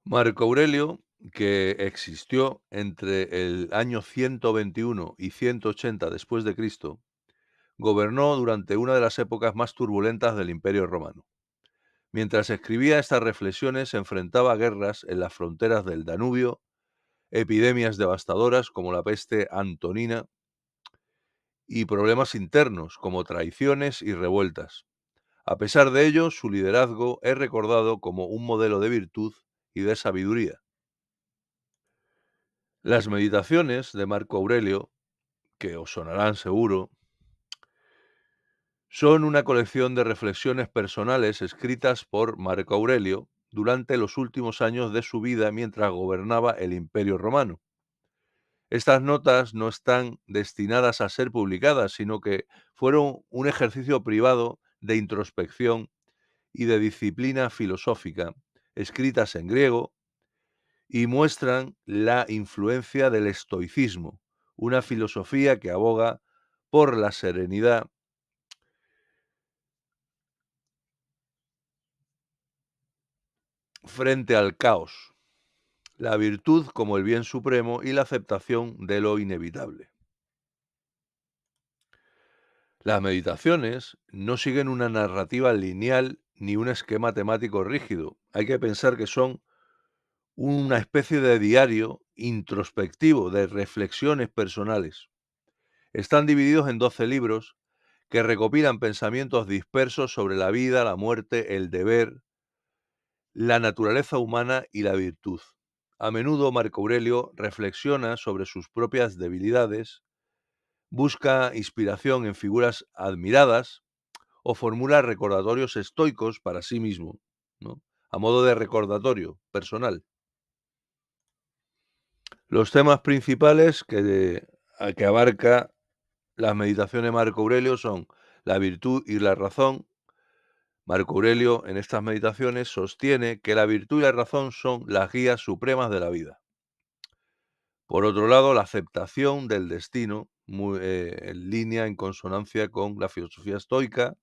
Marco Aurelio, que existió entre el año 121 y 180 después de Cristo, gobernó durante una de las épocas más turbulentas del Imperio Romano. Mientras escribía estas reflexiones, se enfrentaba a guerras en las fronteras del Danubio, epidemias devastadoras como la peste antonina y problemas internos como traiciones y revueltas. A pesar de ello, su liderazgo es recordado como un modelo de virtud y de sabiduría. Las meditaciones de Marco Aurelio, que os sonarán seguro, son una colección de reflexiones personales escritas por Marco Aurelio durante los últimos años de su vida mientras gobernaba el Imperio Romano. Estas notas no están destinadas a ser publicadas, sino que fueron un ejercicio privado de introspección y de disciplina filosófica, escritas en griego, y muestran la influencia del estoicismo, una filosofía que aboga por la serenidad frente al caos, la virtud como el bien supremo y la aceptación de lo inevitable. Las meditaciones no siguen una narrativa lineal ni un esquema temático rígido. Hay que pensar que son una especie de diario introspectivo de reflexiones personales. Están divididos en 12 libros que recopilan pensamientos dispersos sobre la vida, la muerte, el deber, la naturaleza humana y la virtud. A menudo Marco Aurelio reflexiona sobre sus propias debilidades, busca inspiración en figuras admiradas o formula recordatorios estoicos para sí mismo, ¿no? A modo de recordatorio personal. Los temas principales que abarca las meditaciones de Marco Aurelio son la virtud y la razón. Marco Aurelio en estas meditaciones sostiene que la virtud y la razón son las guías supremas de la vida. Por otro lado, la aceptación del destino, en línea, en consonancia con la filosofía estoica,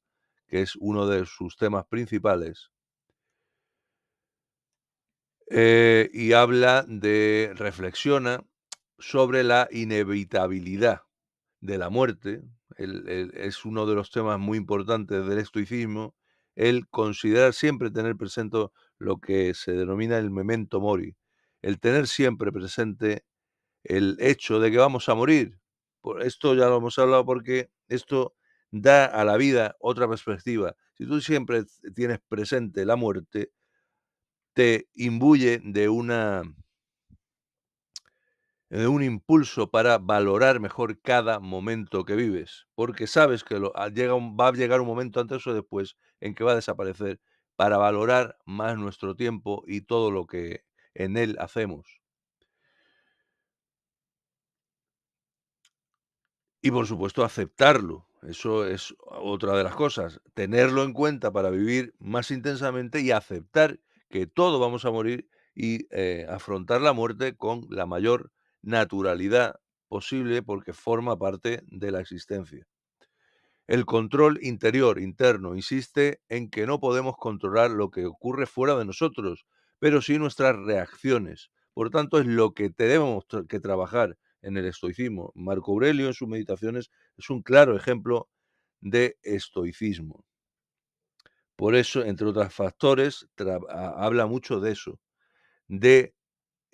que es uno de sus temas principales, y reflexiona sobre la inevitabilidad de la muerte. Es uno de los temas muy importantes del estoicismo, el considerar siempre tener presente lo que se denomina el memento mori, el tener siempre presente el hecho de que vamos a morir. Por esto ya lo hemos hablado porque esto da a la vida otra perspectiva. Si tú siempre tienes presente la muerte, te imbuye de un impulso para valorar mejor cada momento que vives, porque sabes que va a llegar un momento antes o después en que va a desaparecer para valorar más nuestro tiempo y todo lo que en él hacemos. Y por supuesto aceptarlo, eso es otra de las cosas, tenerlo en cuenta para vivir más intensamente y aceptar que todos vamos a morir y afrontar la muerte con la mayor naturalidad posible porque forma parte de la existencia. El control interior, interno, insiste en que no podemos controlar lo que ocurre fuera de nosotros, pero sí nuestras reacciones. Por tanto, es lo que tenemos que trabajar en el estoicismo. Marco Aurelio en sus meditaciones es un claro ejemplo de estoicismo. Por eso, entre otros factores, habla mucho de eso, de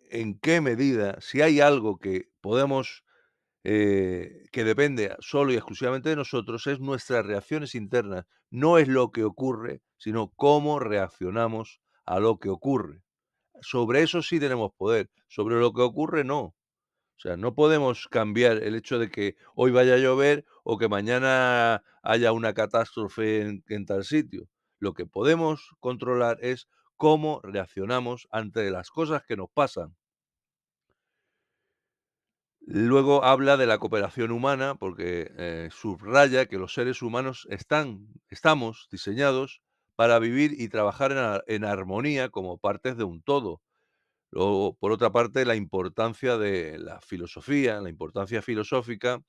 en qué medida, si hay algo que podemos que depende solo y exclusivamente de nosotros, es nuestras reacciones internas. No es lo que ocurre, sino cómo reaccionamos a lo que ocurre. Sobre eso sí tenemos poder, sobre lo que ocurre no. O sea, no podemos cambiar el hecho de que hoy vaya a llover o que mañana haya una catástrofe en tal sitio. Lo que podemos controlar es cómo reaccionamos ante las cosas que nos pasan. Luego habla de la cooperación humana, porque subraya que los seres humanos estamos diseñados para vivir y trabajar en armonía como partes de un todo. Luego, por otra parte, la importancia de la filosofía, la importancia filosófica.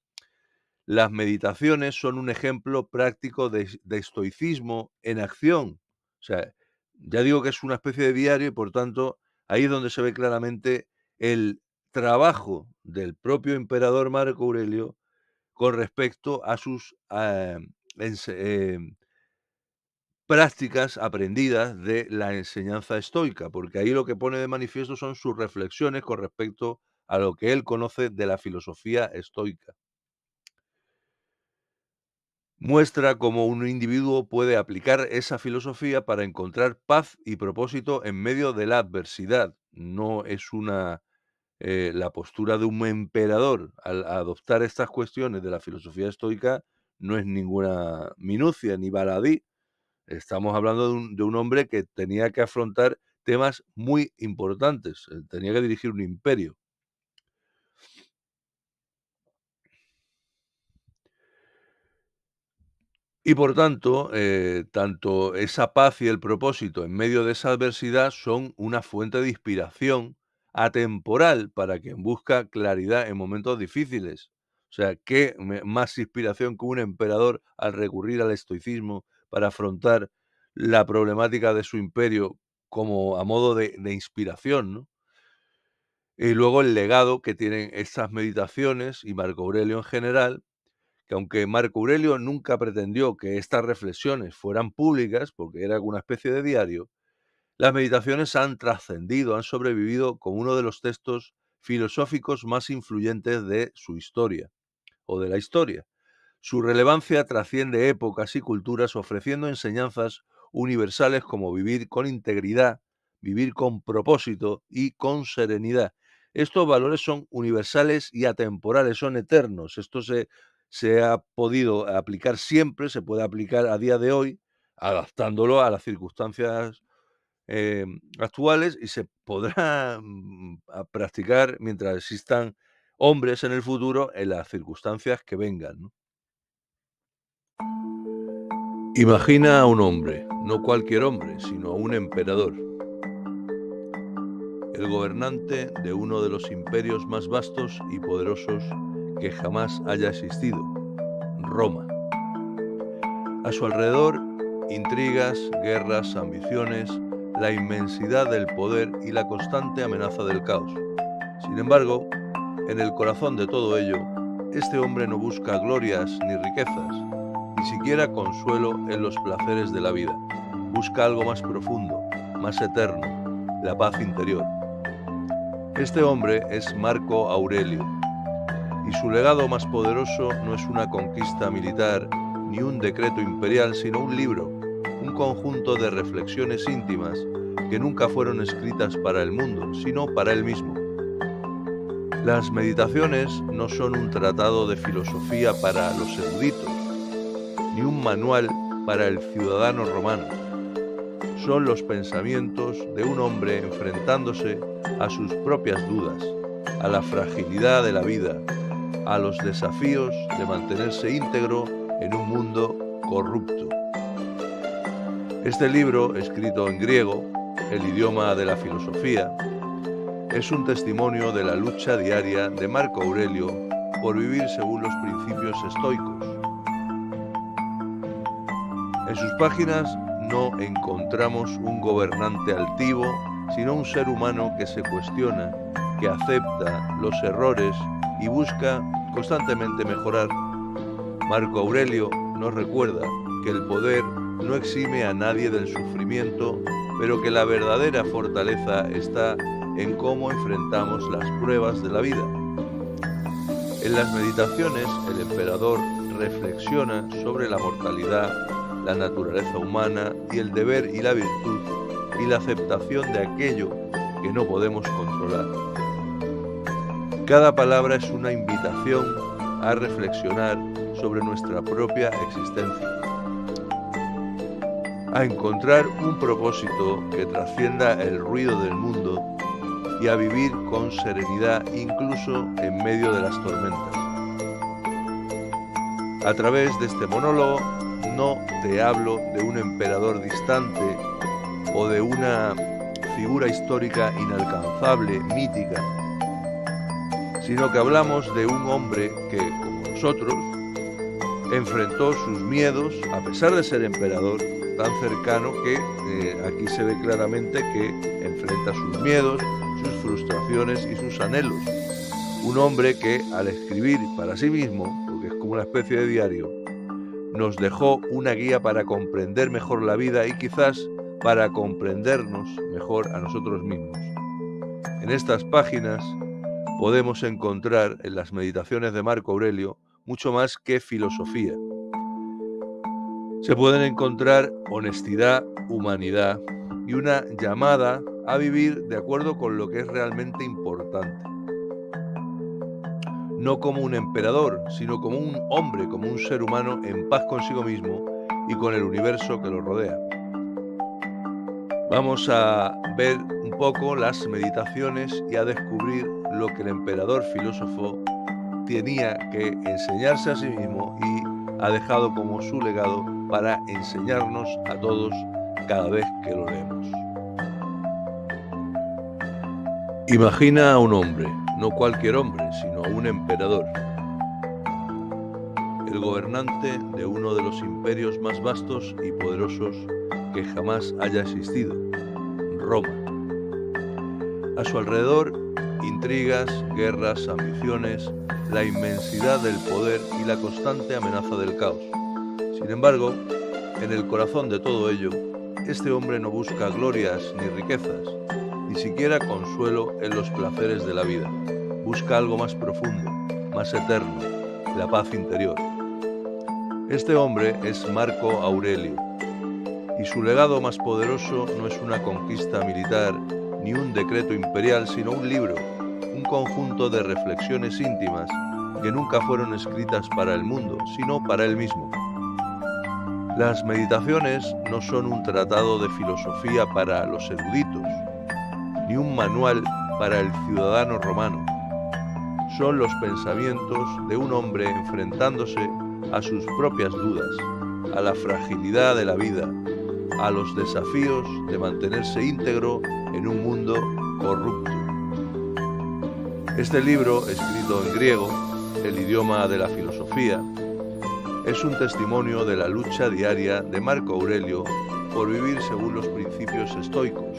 Las meditaciones son un ejemplo práctico de estoicismo en acción. O sea, ya digo que es una especie de diario y por tanto Ahí es donde se ve claramente el trabajo del propio emperador Marco Aurelio con respecto a sus, prácticas aprendidas de la enseñanza estoica, porque ahí lo que pone de manifiesto son sus reflexiones con respecto a lo que él conoce de la filosofía estoica. Muestra cómo un individuo puede aplicar esa filosofía para encontrar paz y propósito en medio de la adversidad. No es la postura de un emperador al adoptar estas cuestiones de la filosofía estoica, no es ninguna minucia ni baladí. Estamos hablando de un hombre que tenía que afrontar temas muy importantes, tenía que dirigir un imperio. Y por tanto, tanto esa paz y el propósito en medio de esa adversidad son una fuente de inspiración atemporal para quien busca claridad en momentos difíciles. O sea, ¿qué más inspiración que un emperador al recurrir al estoicismo para afrontar la problemática de su imperio como a modo de inspiración, ¿no? Y luego el legado que tienen estas meditaciones y Marco Aurelio en general, que aunque Marco Aurelio nunca pretendió que estas reflexiones fueran públicas, porque era una especie de diario, las meditaciones han trascendido, han sobrevivido como uno de los textos filosóficos más influyentes de su historia o de la historia. Su relevancia trasciende épocas y culturas, ofreciendo enseñanzas universales como vivir con integridad, vivir con propósito y con serenidad. Estos valores son universales y atemporales, son eternos. Se ha podido aplicar siempre, se puede aplicar a día de hoy, adaptándolo a las circunstancias actuales, y se podrá practicar mientras existan hombres en el futuro en las circunstancias que vengan, ¿no? Imagina a un hombre, no cualquier hombre, sino a un emperador, el gobernante de uno de los imperios más vastos y poderosos que jamás haya existido, Roma. A su alrededor, intrigas, guerras, ambiciones, la inmensidad del poder y la constante amenaza del caos. Sin embargo, en el corazón de todo ello, este hombre no busca glorias ni riquezas, ni siquiera consuelo en los placeres de la vida. Busca algo más profundo, más eterno, la paz interior. Este hombre es Marco Aurelio, y su legado más poderoso no es una conquista militar ni un decreto imperial, sino un libro, un conjunto de reflexiones íntimas que nunca fueron escritas para el mundo, sino para él mismo. Las meditaciones no son un tratado de filosofía para los eruditos, ni un manual para el ciudadano romano. Son los pensamientos de un hombre enfrentándose a sus propias dudas, a la fragilidad de la vida, a los desafíos de mantenerse íntegro en un mundo corrupto. Este libro, escrito en griego, el idioma de la filosofía, es un testimonio de la lucha diaria de Marco Aurelio por vivir según los principios estoicos. En sus páginas no encontramos un gobernante altivo, sino un ser humano que se cuestiona, que acepta los errores y busca constantemente mejorar. Marco Aurelio nos recuerda que el poder no exime a nadie del sufrimiento, pero que la verdadera fortaleza está en cómo enfrentamos las pruebas de la vida. En las meditaciones, el emperador reflexiona sobre la mortalidad, la naturaleza humana y el deber y la virtud y la aceptación de aquello que no podemos controlar. Cada palabra es una invitación a reflexionar sobre nuestra propia existencia, a encontrar un propósito que trascienda el ruido del mundo y a vivir con serenidad incluso en medio de las tormentas. A través de este monólogo no te hablo de un emperador distante o de una figura histórica inalcanzable, mítica, sino que hablamos de un hombre que, como nosotros, enfrentó sus miedos, a pesar de ser emperador, tan cercano que aquí se ve claramente que enfrenta sus miedos, sus frustraciones y sus anhelos. Un hombre que, al escribir para sí mismo, porque es como una especie de diario, nos dejó una guía para comprender mejor la vida y quizás para comprendernos mejor a nosotros mismos. En estas páginas podemos encontrar en las meditaciones de Marco Aurelio mucho más que filosofía. Se pueden encontrar honestidad, humanidad y una llamada a vivir de acuerdo con lo que es realmente importante. No como un emperador, sino como un hombre, como un ser humano en paz consigo mismo y con el universo que lo rodea. Vamos a ver un poco las meditaciones y a descubrir lo que el emperador filósofo tenía que enseñarse a sí mismo y ha dejado como su legado para enseñarnos a todos cada vez que lo leemos. Imagina a un hombre, no cualquier hombre, sino a un emperador, el gobernante de uno de los imperios más vastos y poderosos que jamás haya existido, Roma. A su alrededor, intrigas, guerras, ambiciones, la inmensidad del poder y la constante amenaza del caos. Sin embargo, en el corazón de todo ello, este hombre no busca glorias ni riquezas, ni siquiera consuelo en los placeres de la vida. Busca algo más profundo, más eterno, la paz interior. Este hombre es Marco Aurelio, y su legado más poderoso no es una conquista militar ni un decreto imperial, sino un libro, un conjunto de reflexiones íntimas que nunca fueron escritas para el mundo, sino para él mismo. Las meditaciones no son un tratado de filosofía para los eruditos, ni un manual para el ciudadano romano. Son los pensamientos de un hombre enfrentándose a sus propias dudas, a la fragilidad de la vida, a los desafíos de mantenerse íntegro en un mundo corrupto. Este libro, escrito en griego, el idioma de la filosofía, es un testimonio de la lucha diaria de Marco Aurelio por vivir según los principios estoicos.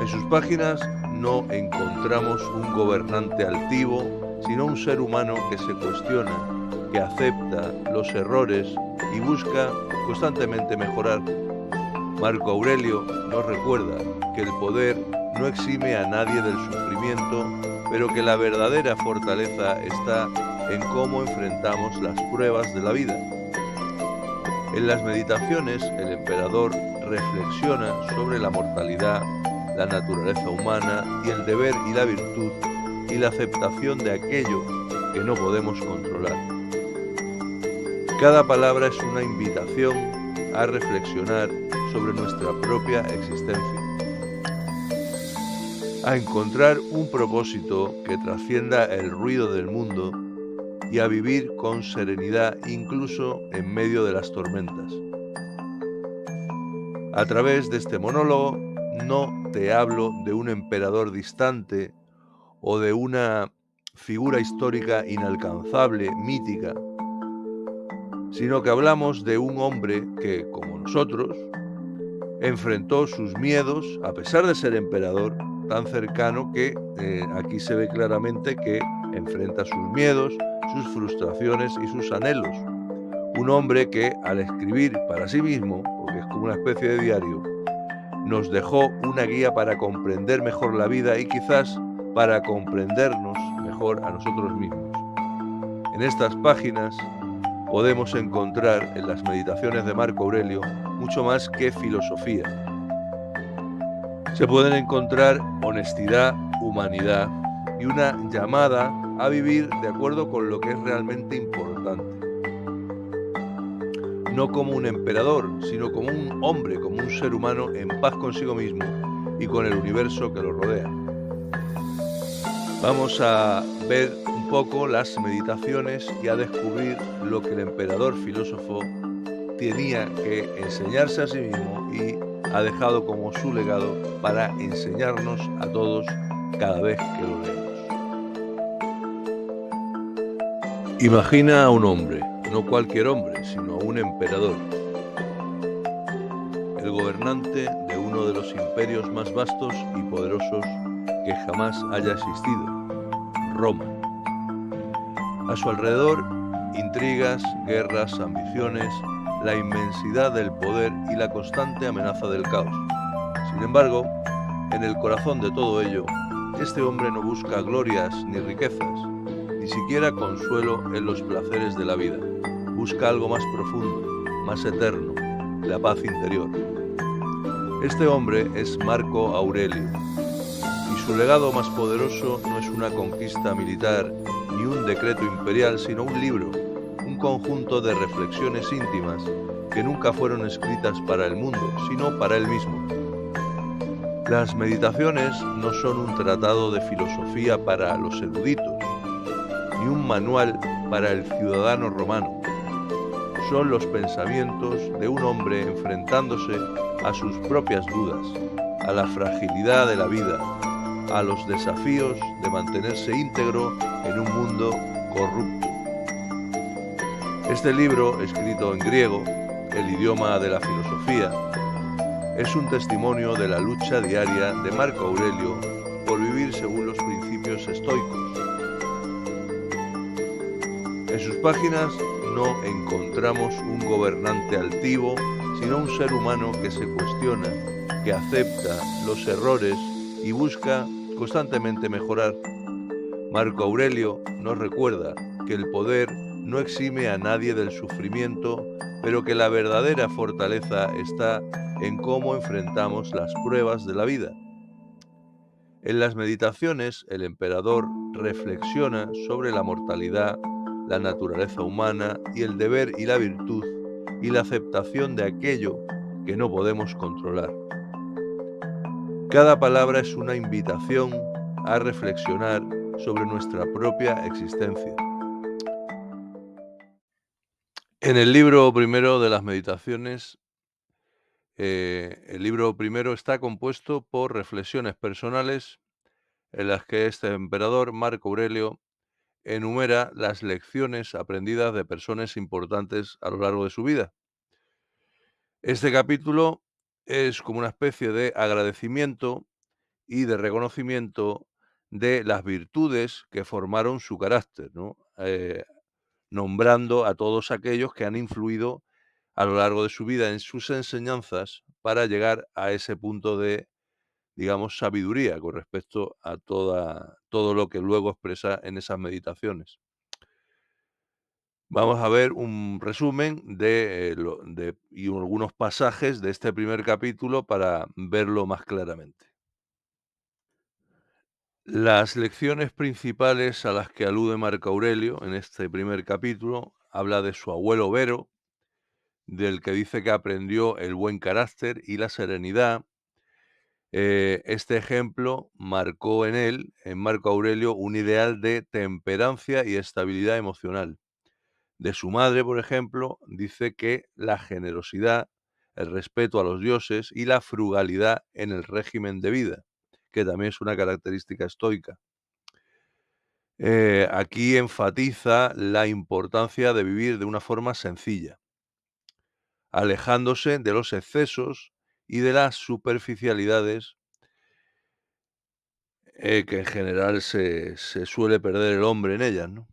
En sus páginas no encontramos un gobernante altivo, sino un ser humano que se cuestiona, que acepta los errores y busca constantemente mejorar. Marco Aurelio nos recuerda que el poder no exime a nadie del sufrimiento, pero que la verdadera fortaleza está en cómo enfrentamos las pruebas de la vida. En las meditaciones, el emperador reflexiona sobre la mortalidad, la naturaleza humana y el deber y la virtud y la aceptación de aquello que no podemos controlar. Cada palabra es una invitación a reflexionar sobre nuestra propia existencia, a encontrar un propósito que trascienda el ruido del mundo y a vivir con serenidad incluso en medio de las tormentas. A través de este monólogo no te hablo de un emperador distante o de una figura histórica inalcanzable, mítica, sino que hablamos de un hombre que, como nosotros, enfrentó sus miedos, a pesar de ser emperador, tan cercano que aquí se ve claramente que enfrenta sus miedos, sus frustraciones y sus anhelos. Un hombre que, al escribir para sí mismo, porque es como una especie de diario, nos dejó una guía para comprender mejor la vida y quizás para comprendernos mejor a nosotros mismos. En estas páginas podemos encontrar en las meditaciones de Marco Aurelio mucho más que filosofía. Se pueden encontrar honestidad, humanidad y una llamada a vivir de acuerdo con lo que es realmente importante. No como un emperador, sino como un hombre, como un ser humano en paz consigo mismo y con el universo que lo rodea. Vamos a ver un poco las meditaciones y a descubrir lo que el emperador filósofo tenía que enseñarse a sí mismo y ha dejado como su legado para enseñarnos a todos cada vez que lo leemos. Imagina a un hombre, no cualquier hombre, sino un emperador, el gobernante de uno de los imperios más vastos y poderosos que jamás haya existido, Roma. A su alrededor, intrigas, guerras, ambiciones, la inmensidad del poder y la constante amenaza del caos. Sin embargo, en el corazón de todo ello, este hombre no busca glorias ni riquezas, ni siquiera consuelo en los placeres de la vida. Busca algo más profundo, más eterno, la paz interior. Este hombre es Marco Aurelio, y su legado más poderoso no es una conquista militar ni un decreto imperial, sino un libro, un conjunto de reflexiones íntimas que nunca fueron escritas para el mundo, sino para él mismo. Las meditaciones no son un tratado de filosofía para los eruditos, ni un manual para el ciudadano romano. Son los pensamientos de un hombre enfrentándose a sus propias dudas, a la fragilidad de la vida, a los desafíos de mantenerse íntegro en un mundo corrupto. Este libro, escrito en griego, el idioma de la filosofía, es un testimonio de la lucha diaria de Marco Aurelio por vivir según los principios estoicos. En sus páginas no encontramos un gobernante altivo, sino un ser humano que se cuestiona, que acepta los errores y busca constantemente mejorar. Marco Aurelio nos recuerda que el poder no exime a nadie del sufrimiento, pero que la verdadera fortaleza está en cómo enfrentamos las pruebas de la vida. En las meditaciones, el emperador reflexiona sobre la mortalidad, la naturaleza humana y el deber y la virtud y la aceptación de aquello que no podemos controlar. Cada palabra es una invitación a reflexionar sobre nuestra propia existencia. En el libro primero de las meditaciones, el libro primero está compuesto por reflexiones personales en las que este emperador, Marco Aurelio, enumera las lecciones aprendidas de personas importantes a lo largo de su vida. Este capítulo es como una especie de agradecimiento y de reconocimiento de las virtudes que formaron su carácter, ¿no? Nombrando a todos aquellos que han influido a lo largo de su vida en sus enseñanzas para llegar a ese punto de, digamos, sabiduría con respecto a todo lo que luego expresa en esas meditaciones. Vamos a ver un resumen y algunos pasajes de este primer capítulo para verlo más claramente. Las lecciones principales a las que alude Marco Aurelio en este primer capítulo habla de su abuelo Vero, del que dice que aprendió el buen carácter y la serenidad. Este ejemplo marcó en Marco Aurelio, un ideal de temperancia y estabilidad emocional. De su madre, por ejemplo, dice que la generosidad, el respeto a los dioses y la frugalidad en el régimen de vida, que también es una característica estoica. Aquí enfatiza la importancia de vivir de una forma sencilla, alejándose de los excesos y de las superficialidades que en general se suele perder el hombre en ellas, ¿no?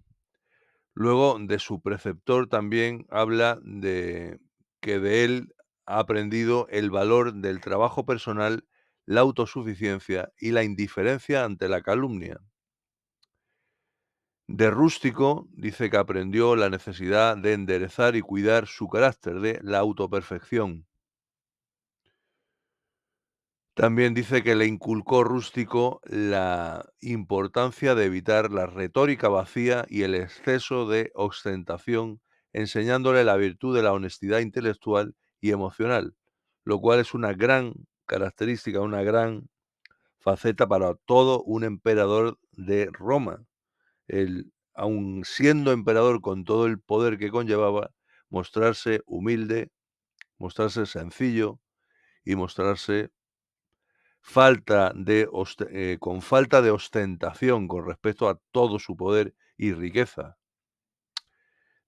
Luego, de su preceptor también habla de que de él ha aprendido el valor del trabajo personal, la autosuficiencia y la indiferencia ante la calumnia. De rústico, dice que aprendió la necesidad de enderezar y cuidar su carácter, de la autoperfección. También dice que le inculcó Rústico la importancia de evitar la retórica vacía y el exceso de ostentación, enseñándole la virtud de la honestidad intelectual y emocional, lo cual es una gran característica, una gran faceta para todo un emperador de Roma. Aun siendo emperador con todo el poder que conllevaba, mostrarse humilde, mostrarse sencillo y mostrarse con falta de ostentación con respecto a todo su poder y riqueza.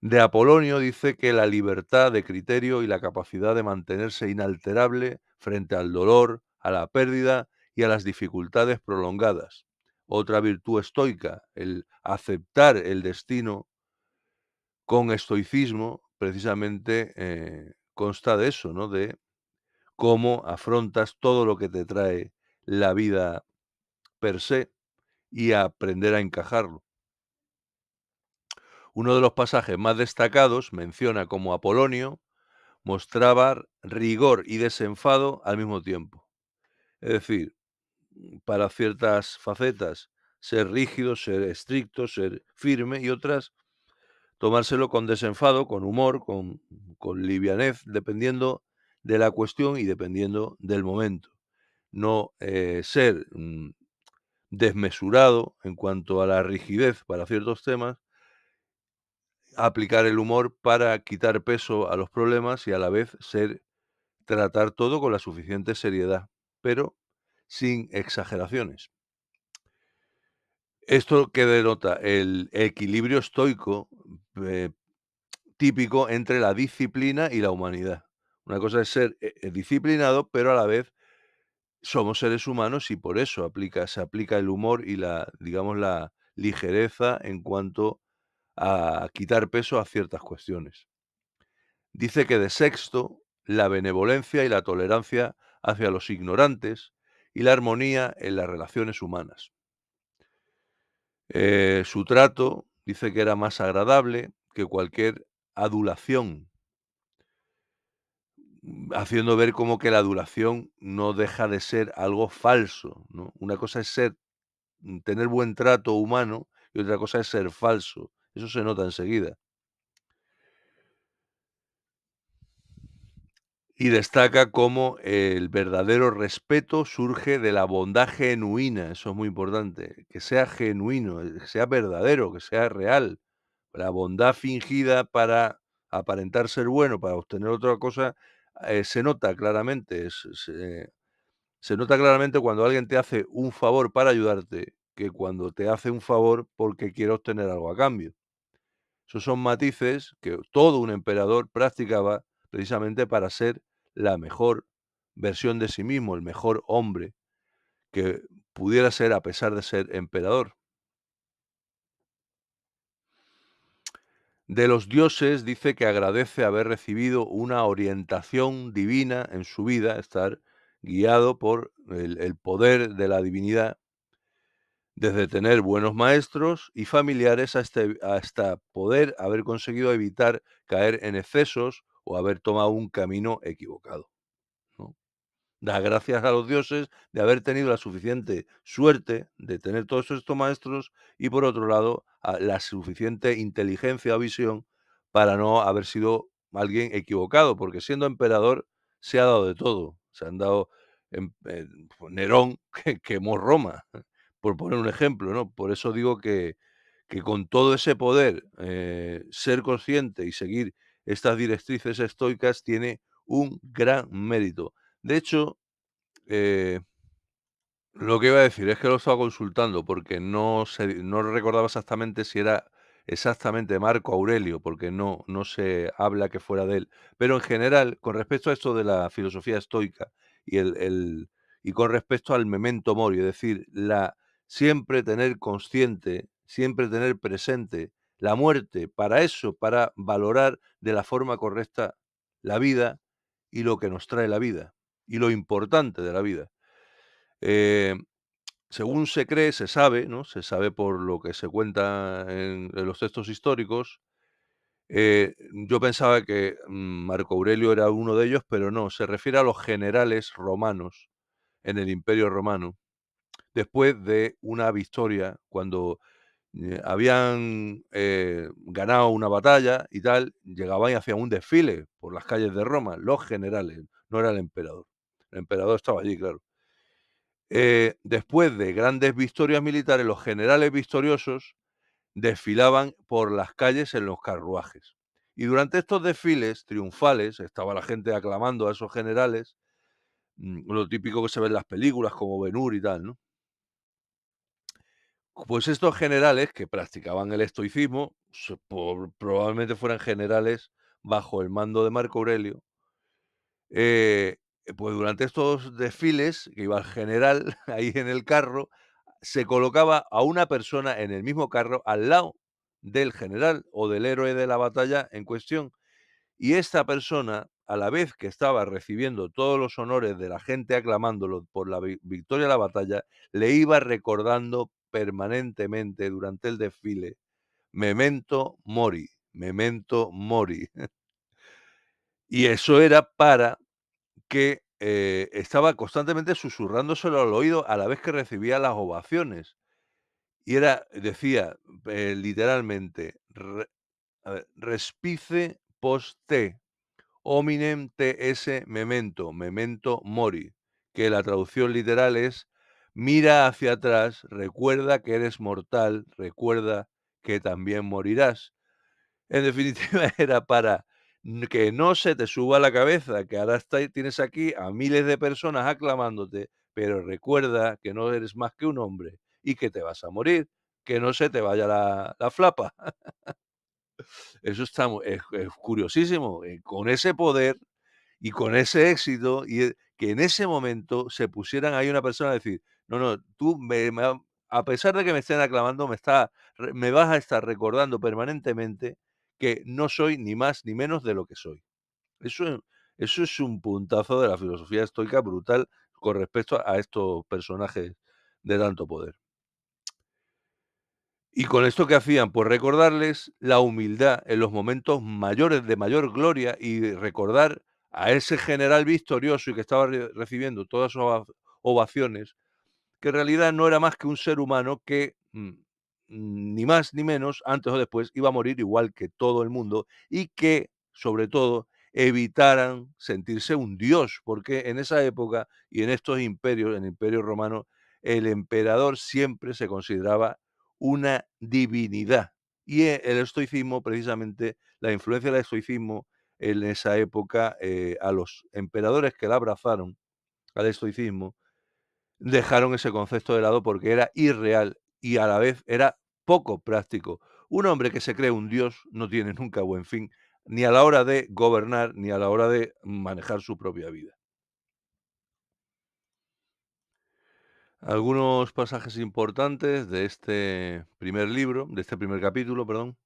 De Apolonio dice que la libertad de criterio y la capacidad de mantenerse inalterable frente al dolor, a la pérdida y a las dificultades prolongadas. Otra virtud estoica, el aceptar el destino con estoicismo, precisamente consta de eso, ¿no? De cómo afrontas todo lo que te trae la vida per se y aprender a encajarlo. Uno de los pasajes más destacados menciona cómo Apolonio mostraba rigor y desenfado al mismo tiempo. Es decir, para ciertas facetas, ser rígido, ser estricto, ser firme y otras, tomárselo con desenfado, con humor, con livianez, dependiendo de la cuestión y dependiendo del momento. No ser desmesurado en cuanto a la rigidez para ciertos temas, aplicar el humor para quitar peso a los problemas y a la vez tratar todo con la suficiente seriedad, pero sin exageraciones. Esto que denota el equilibrio estoico eh, típico entre la disciplina y la humanidad. Una cosa es ser disciplinado, pero a la vez somos seres humanos y por eso se aplica el humor y digamos, la ligereza en cuanto a quitar peso a ciertas cuestiones. Dice que de Sexto, la benevolencia y la tolerancia hacia los ignorantes y la armonía en las relaciones humanas. Su trato dice que era más agradable que cualquier adulación, haciendo ver como que la adulación no deja de ser algo falso, ¿no? Una cosa es tener buen trato humano y otra cosa es ser falso. Eso se nota enseguida. Y destaca cómo el verdadero respeto surge de la bondad genuina, eso es muy importante, que sea genuino, que sea verdadero, que sea real. La bondad fingida para aparentar ser bueno, para obtener otra cosa, se nota claramente, se nota claramente cuando alguien te hace un favor para ayudarte, que cuando te hace un favor porque quiere obtener algo a cambio. Esos son matices que todo un emperador practicaba precisamente para ser la mejor versión de sí mismo, el mejor hombre que pudiera ser a pesar de ser emperador. De los dioses dice que agradece haber recibido una orientación divina en su vida, estar guiado por el poder de la divinidad, desde tener buenos maestros y familiares hasta poder haber conseguido evitar caer en excesos o haber tomado un camino equivocado, ¿no? Da gracias a los dioses de haber tenido la suficiente suerte de tener todos estos maestros y, por otro lado, la suficiente inteligencia o visión para no haber sido alguien equivocado, porque siendo emperador se ha dado de todo. Se han dado Nerón que quemó Roma, por poner un ejemplo, ¿no? Por eso digo que con todo ese poder, ser consciente y seguir estas directrices estoicas tiene un gran mérito. De hecho, eh, lo que iba a decir es que lo estaba consultando porque no recordaba exactamente si era exactamente Marco Aurelio, porque no se habla que fuera de él. Pero en general, con respecto a esto de la filosofía estoica y y con respecto al memento mori, es decir, siempre tener consciente, siempre tener presente la muerte, para eso, para valorar de la forma correcta la vida y lo que nos trae la vida, y lo importante de la vida. Eh, Según se cree, se sabe, ¿no? Se sabe por lo que se cuenta en los textos históricos. Yo pensaba que Marco Aurelio era uno de ellos, pero no, se refiere a los generales romanos en el Imperio Romano, después de una victoria, cuando habían ganado una batalla y tal, llegaban y hacían un desfile por las calles de Roma, los generales, no era el emperador. El emperador estaba allí, claro. Después de grandes victorias militares, los generales victoriosos desfilaban por las calles en los carruajes. Y durante estos desfiles triunfales estaba la gente aclamando a esos generales, lo típico que se ve en las películas como Ben-Hur y tal, ¿no? Pues estos generales que practicaban el estoicismo, probablemente fueran generales bajo el mando de Marco Aurelio. Eh, pues durante estos desfiles, que iba el general ahí en el carro, se colocaba a una persona en el mismo carro al lado del general o del héroe de la batalla en cuestión. Y esta persona, a la vez que estaba recibiendo todos los honores de la gente aclamándolo por la victoria de la batalla, le iba recordando permanentemente durante el desfile: "Memento mori, memento mori". Y eso era para que, estaba constantemente susurrándoselo al oído a la vez que recibía las ovaciones. Y decía, literalmente, a ver, respice post te, hominem te esse memento, memento mori, que la traducción literal es: mira hacia atrás, recuerda que eres mortal, recuerda que también morirás. En definitiva, era para que no se te suba a la cabeza, que ahora tienes aquí a miles de personas aclamándote, pero recuerda que no eres más que un hombre y que te vas a morir, que no se te vaya la flapa. Eso está es curiosísimo, con ese poder y con ese éxito, que en ese momento se pusieran ahí una persona a decir: "No, no, tú a pesar de que me estén aclamando, me vas a estar recordando permanentemente que no soy ni más ni menos de lo que soy". Eso eso es un puntazo de la filosofía estoica brutal con respecto a estos personajes de tanto poder. ¿Y con esto qué hacían? Pues recordarles la humildad en los momentos mayores de mayor gloria y recordar a ese general victorioso y que estaba recibiendo todas sus ovaciones, que en realidad no era más que un ser humano que, ni más ni menos, antes o después, iba a morir igual que todo el mundo y que, sobre todo, evitaran sentirse un dios, porque en esa época y en estos imperios, en el Imperio Romano, el emperador siempre se consideraba una divinidad. Y el estoicismo, precisamente, la influencia del estoicismo en esa época, a los emperadores que la abrazaron, al estoicismo, dejaron ese concepto de lado porque era irreal y a la vez era poco práctico. Un hombre que se cree un dios no tiene nunca buen fin, ni a la hora de gobernar, ni a la hora de manejar su propia vida. Algunos pasajes importantes de este primer libro, de este primer capítulo, perdón,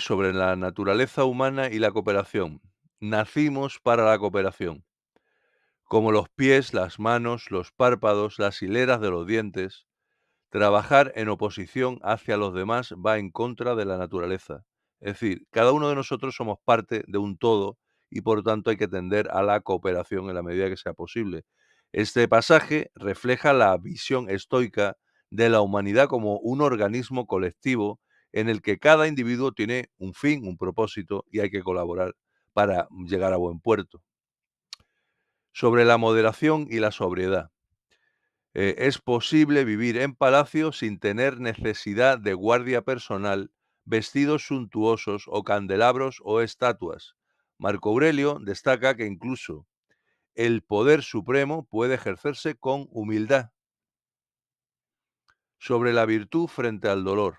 sobre la naturaleza humana y la cooperación. Nacimos para la cooperación, como los pies, las manos, los párpados, las hileras de los dientes. Trabajar en oposición hacia los demás va en contra de la naturaleza. Es decir, cada uno de nosotros somos parte de un todo y por tanto hay que tender a la cooperación en la medida que sea posible. Este pasaje refleja la visión estoica de la humanidad como un organismo colectivo en el que cada individuo tiene un fin, un propósito y hay que colaborar para llegar a buen puerto. Sobre la moderación y la sobriedad. Es posible vivir en palacio sin tener necesidad de guardia personal, vestidos suntuosos o candelabros o estatuas. Marco Aurelio destaca que incluso el poder supremo puede ejercerse con humildad. Sobre la virtud frente al dolor.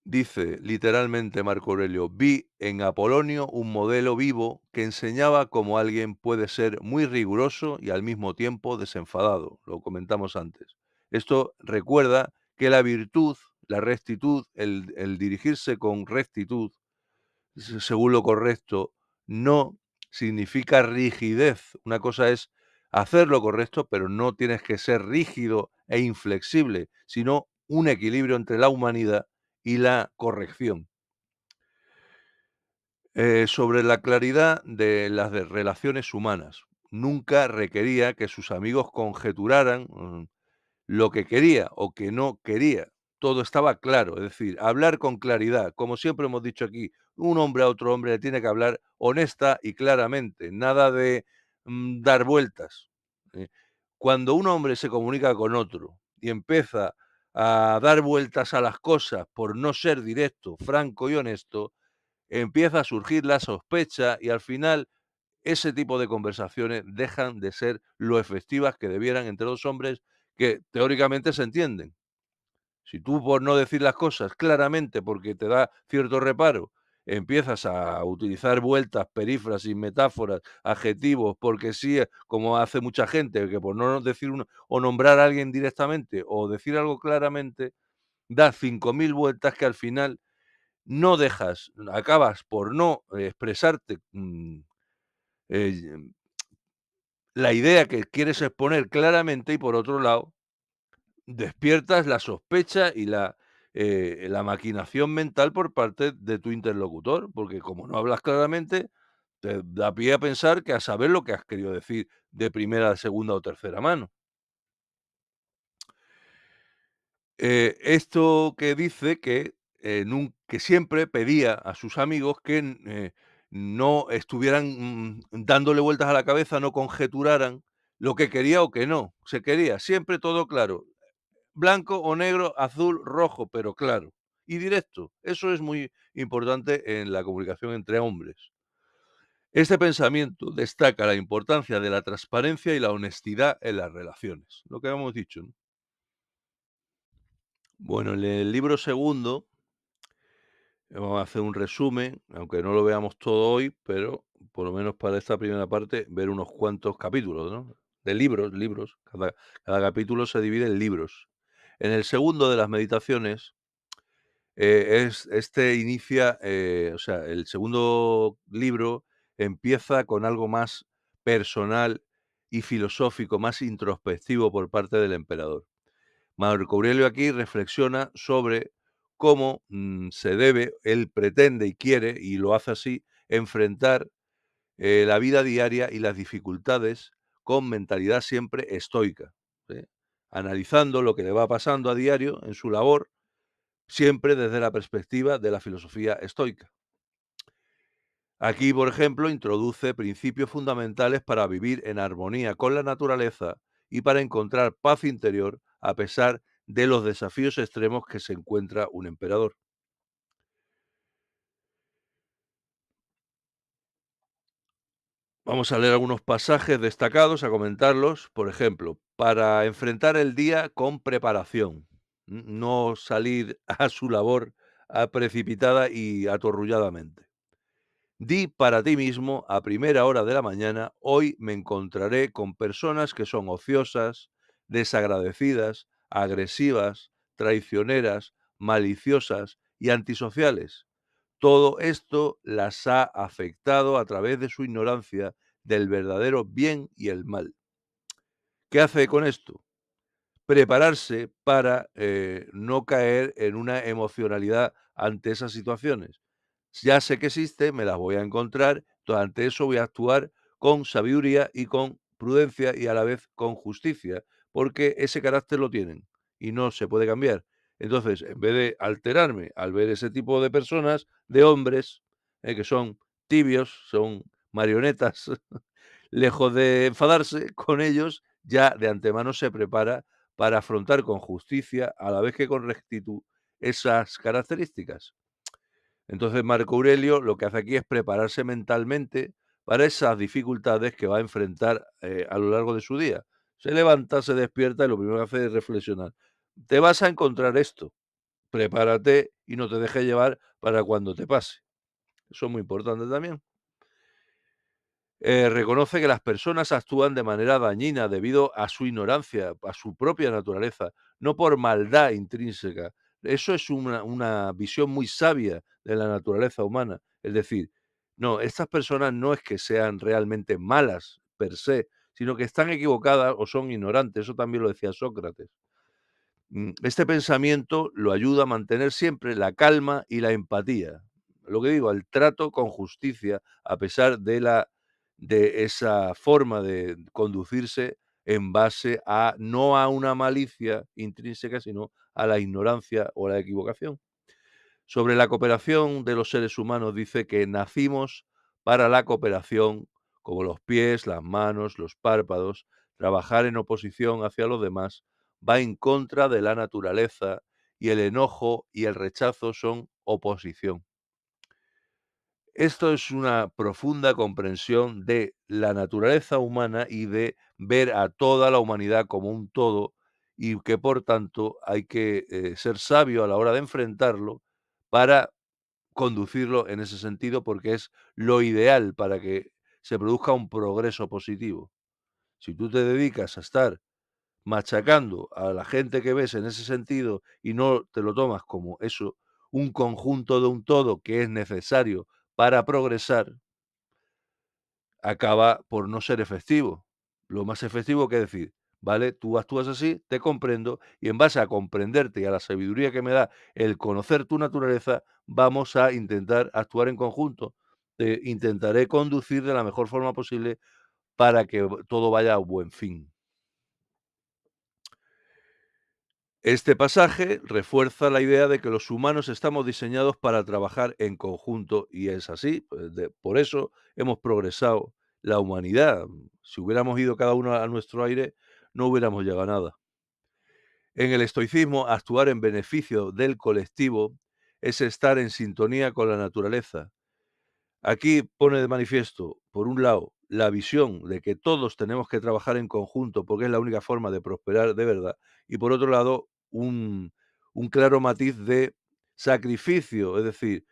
Dice literalmente Marco Aurelio: vi en Apolonio un modelo vivo que enseñaba cómo alguien puede ser muy riguroso y al mismo tiempo desenfadado. Lo comentamos antes. Esto recuerda que la virtud, la rectitud, el dirigirse con rectitud, según lo correcto, no significa rigidez. Una cosa es hacer lo correcto, pero no tienes que ser rígido e inflexible, sino un equilibrio entre la humanidad y la corrección. Sobre la claridad de las relaciones humanas. Nunca requería que sus amigos conjeturaran lo que quería o que no quería. Todo estaba claro, es decir, hablar con claridad. Como siempre hemos dicho aquí, un hombre a otro hombre le tiene que hablar honesta y claramente, nada de dar vueltas. ¿Eh? Cuando un hombre se comunica con otro y empieza a dar vueltas a las cosas por no ser directo, franco y honesto, empieza a surgir la sospecha y al final ese tipo de conversaciones dejan de ser lo efectivas que debieran entre dos hombres que teóricamente se entienden. Si tú, por no decir las cosas claramente, porque te da cierto reparo, empiezas a utilizar vueltas, perífrasis, metáforas, adjetivos, porque sí, como hace mucha gente, que por no decir uno o nombrar a alguien directamente o decir algo claramente, das 5000 vueltas que al final no dejas, acabas por no expresarte, eh, la idea que quieres exponer claramente y por otro lado despiertas la sospecha y la maquinación mental por parte de tu interlocutor, porque como no hablas claramente, te da pie a pensar que a saber lo que has querido decir de primera, segunda o tercera mano. Esto que dice que siempre pedía a sus amigos que no estuvieran dándole vueltas a la cabeza, no conjeturaran lo que quería o que no. Se quería siempre todo claro. Blanco o negro, azul, rojo, pero claro y directo. Eso es muy importante en la comunicación entre hombres. Este pensamiento destaca la importancia de la transparencia y la honestidad en las relaciones, lo que hemos dicho, ¿no? Bueno, en el libro segundo, vamos a hacer un resumen, aunque no lo veamos todo hoy, pero por lo menos para esta primera parte, ver unos cuantos capítulos, ¿no? De libros, cada capítulo se divide en libros. En el segundo de las meditaciones, inicia, o sea, el segundo libro empieza con algo más personal y filosófico, más introspectivo por parte del emperador. Marco Aurelio aquí reflexiona sobre cómo se debe, él pretende y quiere, y lo hace así, enfrentar la vida diaria y las dificultades con mentalidad siempre estoica, ¿sí? Analizando lo que le va pasando a diario en su labor siempre desde la perspectiva de la filosofía estoica. Aquí, por ejemplo, introduce principios fundamentales para vivir en armonía con la naturaleza y para encontrar paz interior a pesar de los desafíos extremos que se encuentra un emperador. Vamos a leer algunos pasajes destacados, a comentarlos. Por ejemplo, para enfrentar el día con preparación, no salir a su labor precipitada y atorrulladamente. Di para ti mismo a primera hora de la mañana, hoy me encontraré con personas que son ociosas, desagradecidas, agresivas, traicioneras, maliciosas y antisociales. Todo esto las ha afectado a través de su ignorancia del verdadero bien y el mal. ¿Qué hace con esto? Prepararse para no caer en una emocionalidad ante esas situaciones. Ya sé que existe, me las voy a encontrar, entonces ante eso voy a actuar con sabiduría y con prudencia y a la vez con justicia, porque ese carácter lo tienen y no se puede cambiar. Entonces, en vez de alterarme al ver ese tipo de personas, de hombres, que son tibios, son marionetas, lejos de enfadarse con ellos, ya de antemano se prepara para afrontar con justicia, a la vez que con rectitud, esas características. Entonces, Marco Aurelio lo que hace aquí es prepararse mentalmente para esas dificultades que va a enfrentar a lo largo de su día. Se levanta, se despierta y lo primero que hace es reflexionar. Te vas a encontrar esto, prepárate y no te dejes llevar para cuando te pase. Eso es muy importante también. Reconoce que las personas actúan de manera dañina debido a su ignorancia, a su propia naturaleza, no por maldad intrínseca. Eso es una visión muy sabia de la naturaleza humana. Es decir, no, estas personas no es que sean realmente malas per se, sino que están equivocadas o son ignorantes. Eso también lo decía Sócrates. Este pensamiento lo ayuda a mantener siempre la calma y la empatía. Lo que digo, el trato con justicia, a pesar de esa forma de conducirse en base a no a una malicia intrínseca, sino a la ignorancia o la equivocación. Sobre la cooperación de los seres humanos dice que nacimos para la cooperación, como los pies, las manos, los párpados. Trabajar en oposición hacia los demás va en contra de la naturaleza y el enojo y el rechazo son oposición. Esto es una profunda comprensión de la naturaleza humana y de ver a toda la humanidad como un todo y que, por tanto, hay que, ser sabio a la hora de enfrentarlo para conducirlo en ese sentido, porque es lo ideal para que se produzca un progreso positivo. Si tú te dedicas a estar machacando a la gente que ves en ese sentido y no te lo tomas como eso, un conjunto de un todo que es necesario para progresar, acaba por no ser efectivo. Lo más efectivo que decir, vale, tú actúas así, te comprendo, y en base a comprenderte y a la sabiduría que me da el conocer tu naturaleza, vamos a intentar actuar en conjunto. Te intentaré conducir de la mejor forma posible para que todo vaya a buen fin. Este pasaje refuerza la idea de que los humanos estamos diseñados para trabajar en conjunto y es así, pues, por eso hemos progresado la humanidad. Si hubiéramos ido cada uno a nuestro aire, no hubiéramos llegado a nada. En el estoicismo, actuar en beneficio del colectivo es estar en sintonía con la naturaleza. Aquí pone de manifiesto, por un lado, la visión de que todos tenemos que trabajar en conjunto porque es la única forma de prosperar de verdad, y por otro lado, un claro matiz de sacrificio, es decir,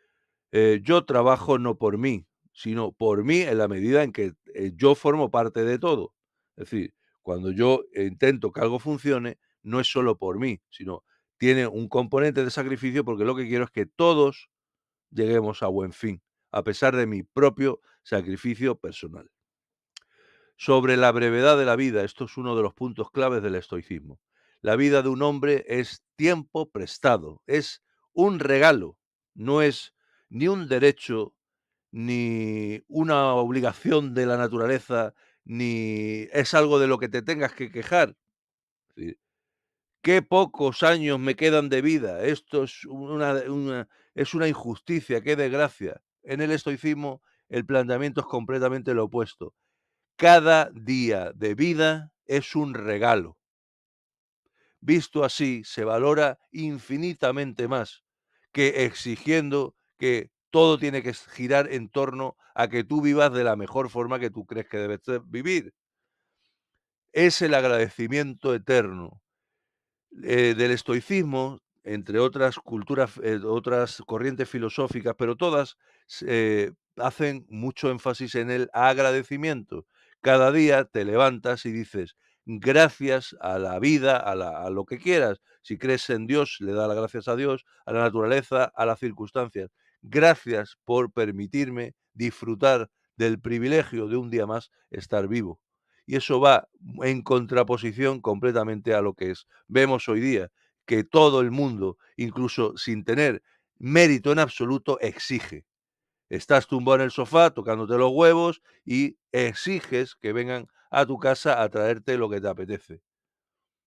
yo trabajo no por mí, sino por mí en la medida en que yo formo parte de todo. Es decir, cuando yo intento que algo funcione, no es solo por mí, sino tiene un componente de sacrificio porque lo que quiero es que todos lleguemos a buen fin, a pesar de mi propio sacrificio personal. Sobre la brevedad de la vida, esto es uno de los puntos claves del estoicismo. La vida de un hombre es tiempo prestado, es un regalo, no es ni un derecho, ni una obligación de la naturaleza, ni es algo de lo que te tengas que quejar. Sí. Qué pocos años me quedan de vida. Esto es es una injusticia, qué desgracia. En el estoicismo, el planteamiento es completamente lo opuesto. Cada día de vida es un regalo. Visto así, se valora infinitamente más que exigiendo que todo tiene que girar en torno a que tú vivas de la mejor forma que tú crees que debes vivir. Es el agradecimiento eterno del estoicismo, entre otras culturas, otras corrientes filosóficas, pero todas hacen mucho énfasis en el agradecimiento. Cada día te levantas y dices, gracias a la vida, a lo que quieras. Si crees en Dios, le das las gracias a Dios, a la naturaleza, a las circunstancias. Gracias por permitirme disfrutar del privilegio de un día más estar vivo. Y eso va en contraposición completamente a lo que vemos hoy día, que todo el mundo, incluso sin tener mérito en absoluto, exige. Estás tumbado en el sofá tocándote los huevos y exiges que vengan a tu casa a traerte lo que te apetece.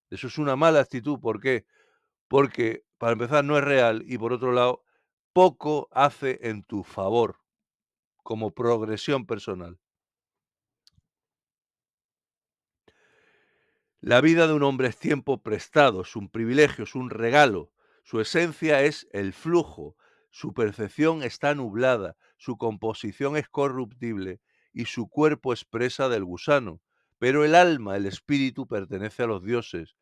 Eso es una mala actitud. ¿Por qué? Porque, para empezar, no es real y, por otro lado, poco hace en tu favor como progresión personal. La vida de un hombre es tiempo prestado, es un privilegio, es un regalo. Su esencia es el flujo, su percepción está nublada, su composición es corruptible y su cuerpo es presa del gusano. Pero el alma, el espíritu, pertenece a los dioses.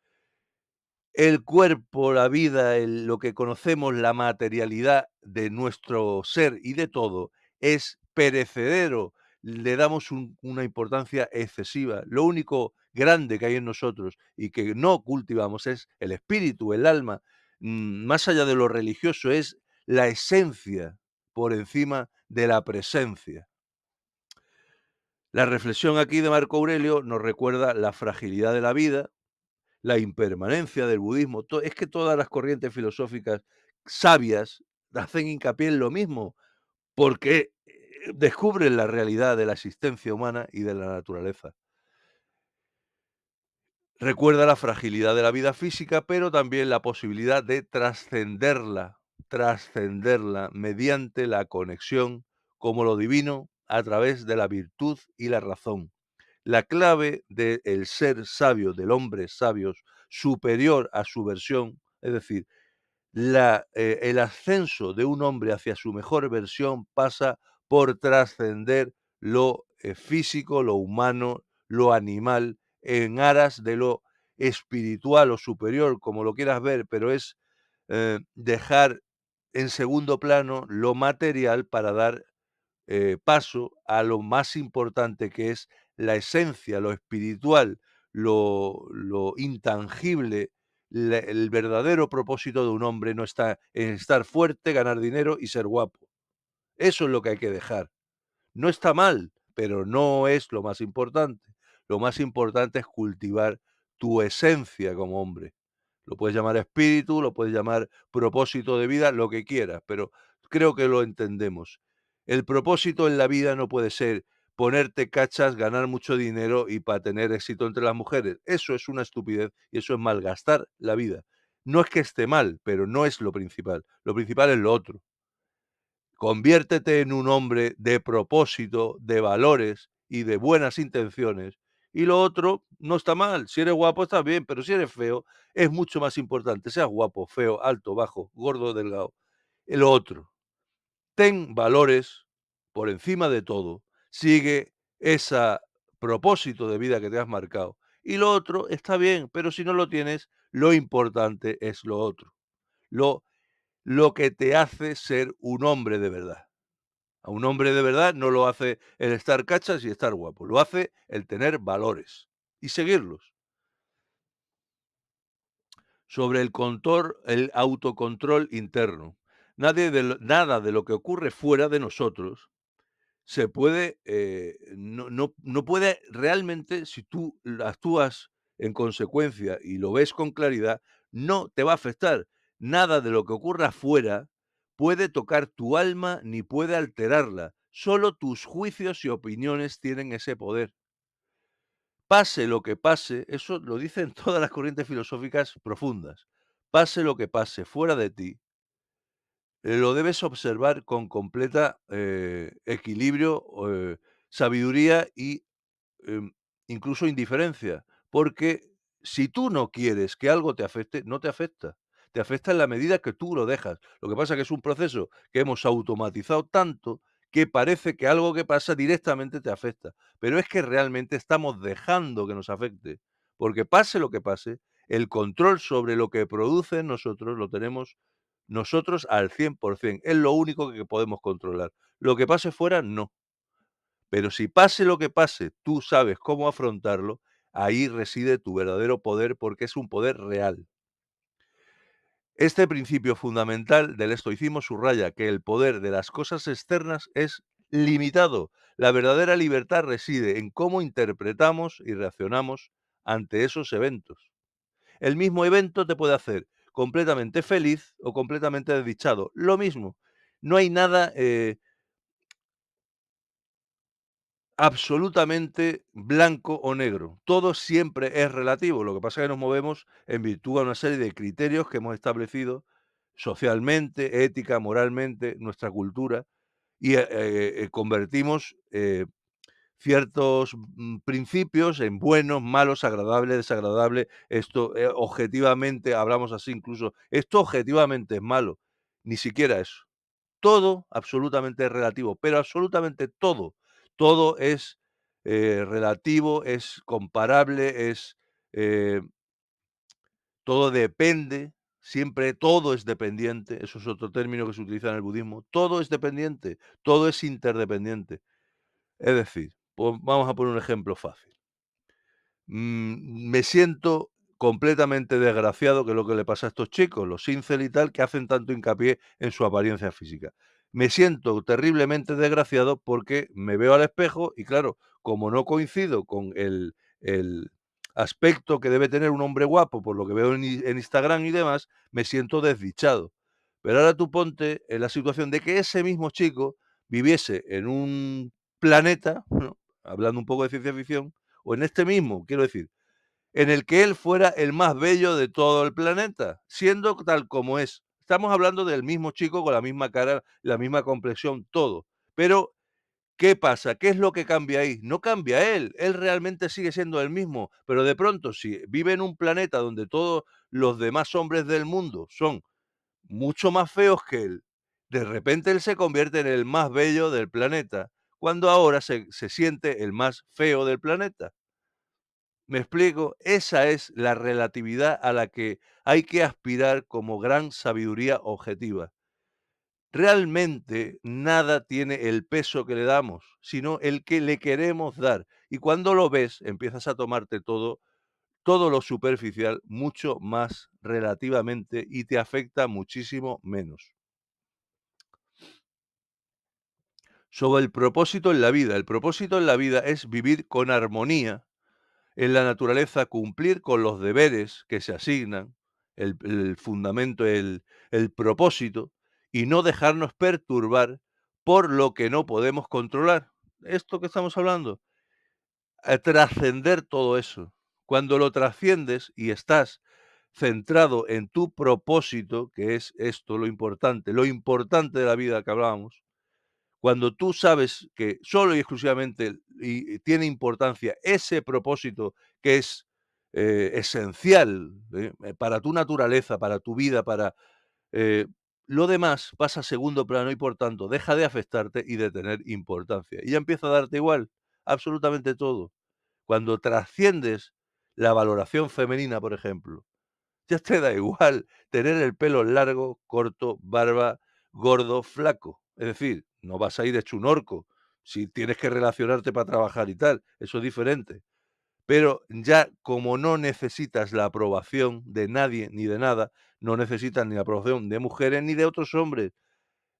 El cuerpo, la vida, lo que conocemos, la materialidad de nuestro ser y de todo, es perecedero. Le damos una importancia excesiva. Lo único grande que hay en nosotros y que no cultivamos es el espíritu, el alma. Más allá de lo religioso, es la esencia por encima de la presencia. La reflexión aquí de Marco Aurelio nos recuerda la fragilidad de la vida, la impermanencia del budismo, es que todas las corrientes filosóficas sabias hacen hincapié en lo mismo, porque descubren la realidad de la existencia humana y de la naturaleza. Recuerda la fragilidad de la vida física, pero también la posibilidad de trascenderla mediante la conexión como lo divino a través de la virtud y la razón. La clave del ser sabio, del hombre sabio, superior a su versión, es decir, el ascenso de un hombre hacia su mejor versión pasa por trascender lo físico, lo humano, lo animal, en aras de lo espiritual o superior, como lo quieras ver, pero es dejar en segundo plano lo material para dar paso a lo más importante, que es la esencia, lo espiritual, lo intangible. El verdadero propósito de un hombre no está en estar fuerte, ganar dinero y ser guapo. Eso es lo que hay que dejar. No está mal, pero no es lo más importante. Lo más importante es cultivar tu esencia como hombre. Lo puedes llamar espíritu, lo puedes llamar propósito de vida, lo que quieras, pero creo que lo entendemos. El propósito en la vida no puede ser ponerte cachas, ganar mucho dinero y para tener éxito entre las mujeres. Eso es una estupidez y eso es malgastar la vida. No es que esté mal, pero no es lo principal. Lo principal es lo otro. Conviértete en un hombre de propósito, de valores y de buenas intenciones. Y lo otro no está mal. Si eres guapo está bien, pero si eres feo es mucho más importante. Seas guapo, feo, alto, bajo, gordo, delgado. Lo otro, ten valores por encima de todo. Sigue ese propósito de vida que te has marcado. Y lo otro está bien, pero si no lo tienes, lo importante es lo otro. Lo, lo que te hace ser un hombre de verdad. A un hombre de verdad no lo hace el estar cachas y estar guapo, lo hace el tener valores y seguirlos. Sobre el autocontrol interno. Nada de lo que ocurre fuera de nosotros se puede, no puede realmente, si tú actúas en consecuencia y lo ves con claridad, no te va a afectar. Nada de lo que ocurra afuera puede tocar tu alma ni puede alterarla. Solo tus juicios y opiniones tienen ese poder. Pase lo que pase, eso lo dicen todas las corrientes filosóficas profundas. Pase lo que pase fuera de ti, lo debes observar con completa, equilibrio, sabiduría y, em, incluso indiferencia, porque si tú no quieres que algo te afecte, no te afecta. Te afecta en la medida que tú lo dejas. Lo que pasa es que es un proceso que hemos automatizado tanto que parece que algo que pasa directamente te afecta, pero es que realmente estamos dejando que nos afecte, porque pase lo que pase, el control sobre lo que produce en nosotros lo tenemos nosotros al 100%. Es lo único que podemos controlar. Lo que pase fuera, no. Pero si pase lo que pase, tú sabes cómo afrontarlo, ahí reside tu verdadero poder porque es un poder real. Este principio fundamental del estoicismo subraya que el poder de las cosas externas es limitado. La verdadera libertad reside en cómo interpretamos y reaccionamos ante esos eventos. El mismo evento te puede hacer completamente feliz o completamente desdichado. Lo mismo. No hay nada absolutamente blanco o negro. Todo siempre es relativo. Lo que pasa es que nos movemos en virtud a una serie de criterios que hemos establecido socialmente, ética, moralmente, nuestra cultura, y convertimos ciertos principios en buenos, malos, agradables, desagradables. Esto objetivamente, hablamos así incluso, esto objetivamente es malo. Ni siquiera eso. Todo absolutamente es relativo, pero absolutamente todo. Todo es relativo, es comparable, eh, todo depende, siempre todo es dependiente. Eso es otro término que se utiliza en el budismo. Todo es dependiente, todo es interdependiente. Es decir, vamos a poner un ejemplo fácil. Me siento completamente desgraciado, que es lo que le pasa a estos chicos, los incel y tal, que hacen tanto hincapié en su apariencia física. Me siento terriblemente desgraciado porque me veo al espejo y claro, como no coincido con el aspecto que debe tener un hombre guapo, por lo que veo en Instagram y demás, me siento desdichado. Pero ahora tú ponte en la situación de que ese mismo chico viviese en un planeta, ¿no? Hablando un poco de ciencia ficción, o en este mismo, quiero decir, en el que él fuera el más bello de todo el planeta, siendo tal como es. Estamos hablando del mismo chico con la misma cara, la misma complexión, todo. Pero, ¿qué pasa? ¿Qué es lo que cambia ahí? No cambia él realmente sigue siendo el mismo, pero de pronto, si vive en un planeta donde todos los demás hombres del mundo son mucho más feos que él, de repente él se convierte en el más bello del planeta, cuando ahora se siente el más feo del planeta. ¿Me explico? Esa es la relatividad a la que hay que aspirar como gran sabiduría objetiva. Realmente nada tiene el peso que le damos, sino el que le queremos dar. Y cuando lo ves, empiezas a tomarte todo lo superficial mucho más relativamente y te afecta muchísimo menos. Sobre el propósito en la vida. El propósito en la vida es vivir con armonía en la naturaleza, cumplir con los deberes que se asignan, el fundamento, el propósito, y no dejarnos perturbar por lo que no podemos controlar. Esto que estamos hablando, trascender todo eso. Cuando lo trasciendes y estás centrado en tu propósito, que es esto lo importante de la vida que hablábamos, cuando tú sabes que solo y exclusivamente y tiene importancia ese propósito que es, esencial, para tu naturaleza, para tu vida, eh, lo demás pasa a segundo plano y, por tanto, deja de afectarte y de tener importancia. Y ya empieza a darte igual absolutamente todo. Cuando trasciendes la valoración femenina, por ejemplo, ya te da igual tener el pelo largo, corto, barba, gordo, flaco. Es decir, no vas a ir hecho un orco. Si tienes que relacionarte para trabajar y tal, eso es diferente. Pero ya como no necesitas la aprobación de nadie ni de nada, no necesitas ni la aprobación de mujeres ni de otros hombres,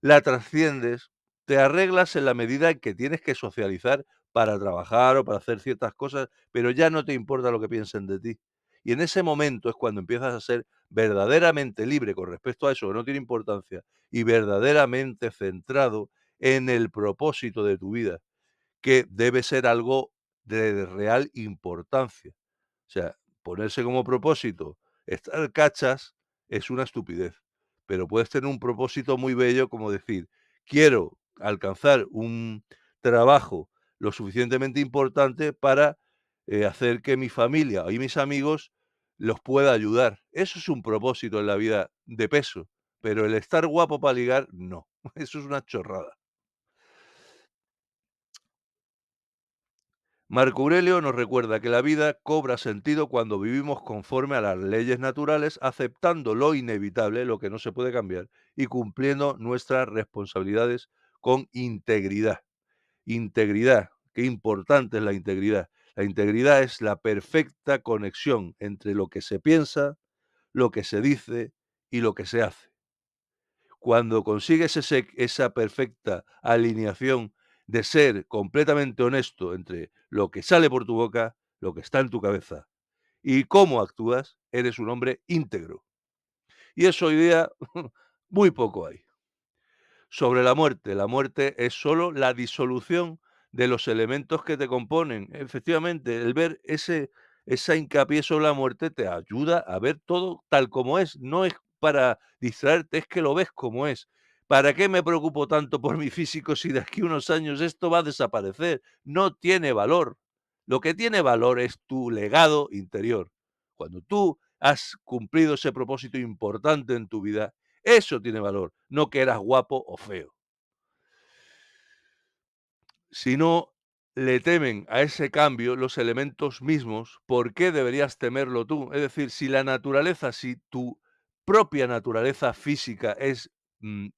la trasciendes, te arreglas en la medida en que tienes que socializar para trabajar o para hacer ciertas cosas, pero ya no te importa lo que piensen de ti. Y en ese momento es cuando empiezas a ser verdaderamente libre con respecto a eso que no tiene importancia y verdaderamente centrado en el propósito de tu vida, que debe ser algo de real importancia. O sea, ponerse como propósito estar cachas es una estupidez, pero puedes tener un propósito muy bello como decir, quiero alcanzar un trabajo lo suficientemente importante para hacer que mi familia y mis amigos los pueda ayudar. Eso es un propósito en la vida de peso, pero el estar guapo para ligar, no. Eso es una chorrada. Marco Aurelio nos recuerda que la vida cobra sentido cuando vivimos conforme a las leyes naturales, aceptando lo inevitable, lo que no se puede cambiar, y cumpliendo nuestras responsabilidades con integridad. Integridad, qué importante es la integridad. La integridad es la perfecta conexión entre lo que se piensa, lo que se dice y lo que se hace. Cuando consigues esa perfecta alineación de ser completamente honesto entre lo que sale por tu boca, lo que está en tu cabeza y cómo actúas, eres un hombre íntegro. Y eso hoy día muy poco hay. Sobre la muerte es solo la disolución de los elementos que te componen. Efectivamente, el ver esa hincapié sobre la muerte te ayuda a ver todo tal como es. No es para distraerte, es que lo ves como es. ¿Para qué me preocupo tanto por mi físico si de aquí a unos años esto va a desaparecer? No tiene valor. Lo que tiene valor es tu legado interior. Cuando tú has cumplido ese propósito importante en tu vida, eso tiene valor, no que eras guapo o feo. Si no le temen a ese cambio los elementos mismos, ¿por qué deberías temerlo tú? Es decir, si la naturaleza, si tu propia naturaleza física mm,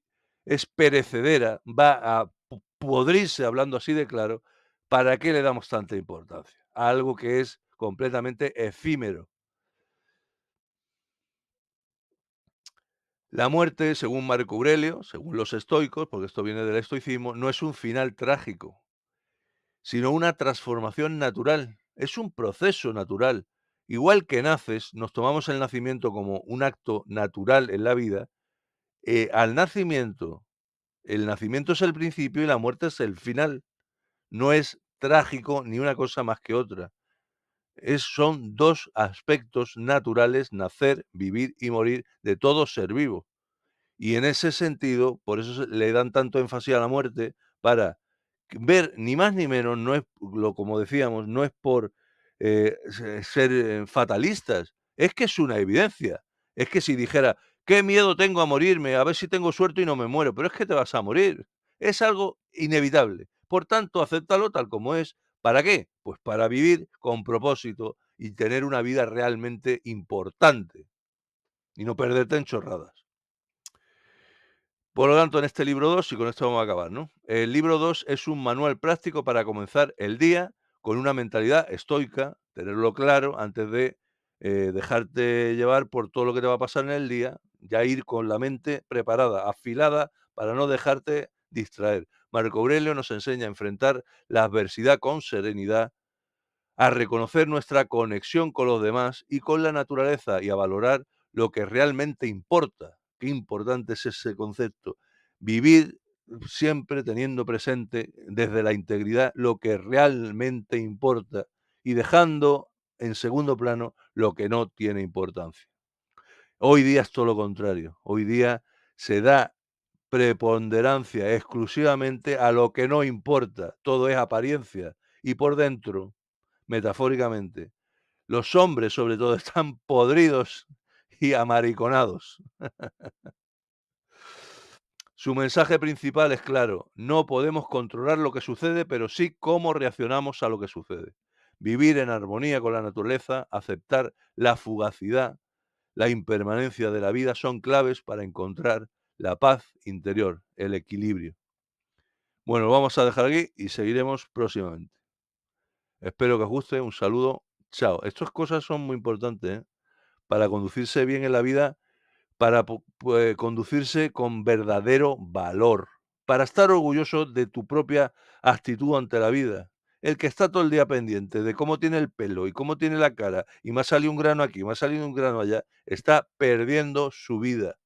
es perecedera, va a podrirse, hablando así de claro, ¿para qué le damos tanta importancia? A algo que es completamente efímero. La muerte, según Marco Aurelio, según los estoicos, porque esto viene del estoicismo, no es un final trágico, sino una transformación natural. Es un proceso natural. Igual que naces, nos tomamos el nacimiento como un acto natural en la vida. Al nacimiento, el nacimiento es el principio y la muerte es el final. No es trágico ni una cosa más que otra. Son dos aspectos naturales, nacer, vivir y morir de todo ser vivo. Y en ese sentido, por eso le dan tanto énfasis a la muerte, para ver ni más ni menos, no es como decíamos, no es por ser fatalistas, es que es una evidencia. Es que si dijera, qué miedo tengo a morirme, a ver si tengo suerte y no me muero, pero es que te vas a morir. Es algo inevitable. Por tanto, acéptalo tal como es. ¿Para qué? Pues para vivir con propósito y tener una vida realmente importante y no perderte en chorradas. Por lo tanto, en este libro 2 y con esto vamos a acabar, ¿no? El libro 2 es un manual práctico para comenzar el día con una mentalidad estoica, tenerlo claro antes de dejarte llevar por todo lo que te va a pasar en el día, ya ir con la mente preparada, afilada, para no dejarte distraer. Marco Aurelio nos enseña a enfrentar la adversidad con serenidad, a reconocer nuestra conexión con los demás y con la naturaleza y a valorar lo que realmente importa. Qué importante es ese concepto. Vivir siempre teniendo presente desde la integridad lo que realmente importa y dejando en segundo plano lo que no tiene importancia. Hoy día es todo lo contrario. Hoy día se da preponderancia exclusivamente a lo que no importa. Todo es apariencia. Y por dentro, metafóricamente, los hombres, sobre todo, están podridos y amariconados. Su mensaje principal es claro: no podemos controlar lo que sucede, pero sí cómo reaccionamos a lo que sucede. Vivir en armonía con la naturaleza, aceptar la fugacidad, la impermanencia de la vida son claves para encontrar la paz interior, el equilibrio. Bueno, lo vamos a dejar aquí y seguiremos próximamente. Espero que os guste. Un saludo. Chao. Estas cosas son muy importantes, ¿eh? Para conducirse bien en la vida, para conducirse con verdadero valor, para estar orgulloso de tu propia actitud ante la vida. El que está todo el día pendiente de cómo tiene el pelo y cómo tiene la cara, y me ha salido un grano aquí, me ha salido un grano allá, está perdiendo su vida.